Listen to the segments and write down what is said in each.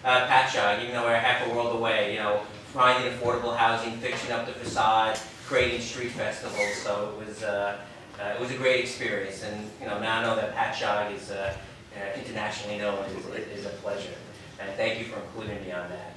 Patchogue, even though we're half a world away, you know, finding affordable housing, fixing up the facade, creating street festivals. So it was a great experience, and you know, now I know that Patchogue is internationally known is a pleasure. And thank you for including me on that.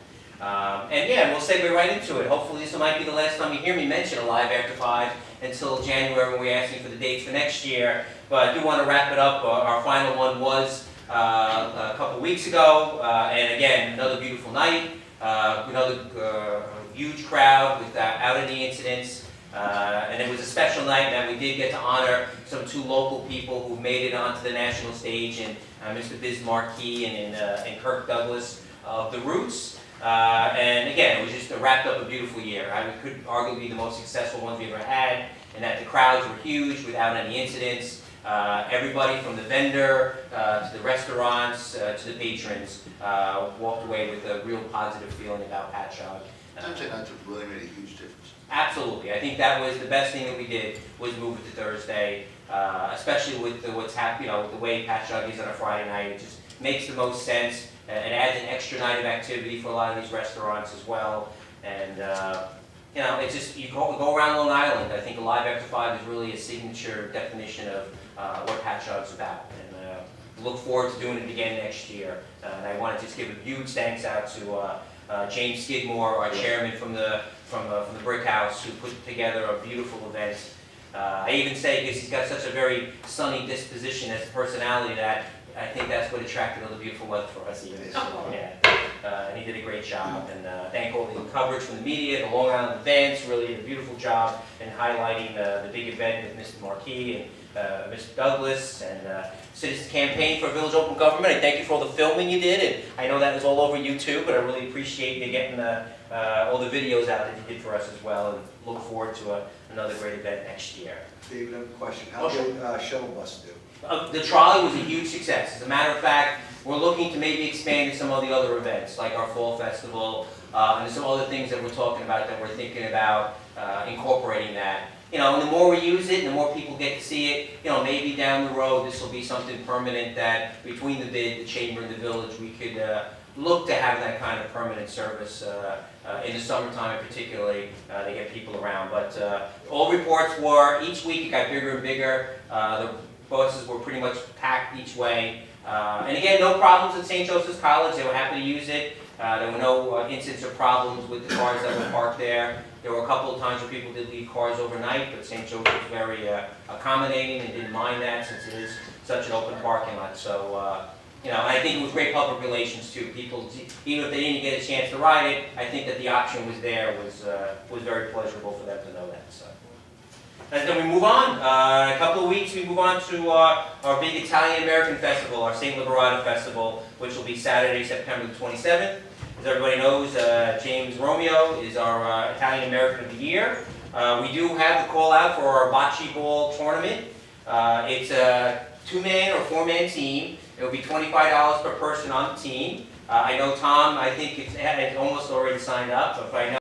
And yeah, we'll segue right into it. Hopefully this might be the last time you hear me mention Alive After 5 until January when we're asking for the dates for next year. But I do want to wrap it up. Our final one was a couple weeks ago, and again, another beautiful night, another huge crowd without any incidents. And it was a special night that we did get to honor some two local people who made it onto the national stage, and Mr. Biz Marquis and Kirk Douglas of The Roots. And again, it was just wrapped up a beautiful year. It could arguably be the most successful ones we ever had, in that the crowds were huge without any incidents. Everybody from the vendor to the restaurants to the patrons walked away with a real positive feeling about Patchogue. That really made a huge difference. Absolutely. I think that was the best thing that we did, was move it to Thursday, especially with what's happening, you know, the way Patchogue is on a Friday night. It just makes the most sense. It adds an extra night of activity for a lot of these restaurants as well. And you know, it's just, you go around Long Island. I think Alive After 5 is really a signature definition of what Patchogue's about. And look forward to doing it again next year. And I want to just give a huge thanks out to James Skidmore, our chairman from the Brick House, who put together a beautiful event. I even say, because he's got such a very sunny disposition as a personality, that I think that's what attracted all the beautiful weather for us even this year. Yeah. And he did a great job. And thank all the coverage from the media, the Long Island events, really did a beautiful job in highlighting the big event with Mr. Marquis and Mr. Douglas, and Citizens Campaign for Village Open Government. I thank you for all the filming you did, and I know that was all over YouTube, but I really appreciate you getting all the videos out that you did for us as well, and look forward to another great event next year. David, I have a question. How did shuttle bus do? The trolley was a huge success. As a matter of fact, we're looking to maybe expand to some of the other events, like our fall festival, and there's some other things that we're talking about that we're thinking about incorporating that. You know, and the more we use it, the more people get to see it. You know, maybe down the road this will be something permanent that between the bid, the chamber, and the village, we could look to have that kind of permanent service in the summertime, particularly to get people around. But all reports were each week it got bigger and bigger. The buses were pretty much packed each way. And again, no problems at St. Joseph's College. They were happy to use it. There were no incidents or problems with the cars that were parked there. There were a couple of times where people did leave cars overnight, but St. Joseph was very accommodating and didn't mind that, since it is such an open parking lot. So, you know, I think it was great public relations too. People, even if they didn't get a chance to ride it, I think that the option was there, was very pleasurable for them to know that. So. And then we move on. In a couple of weeks, we move on to our big Italian-American festival, our St. Liberato Festival, which will be Saturday, September the 27th. As everybody knows, James Romeo is our Italian-American of the Year. We do have the call out for our bocce ball tournament. It's a 2-man or 4-man team. It will be $25 per person on the team. I know Tom, I think it's almost already signed up, but I know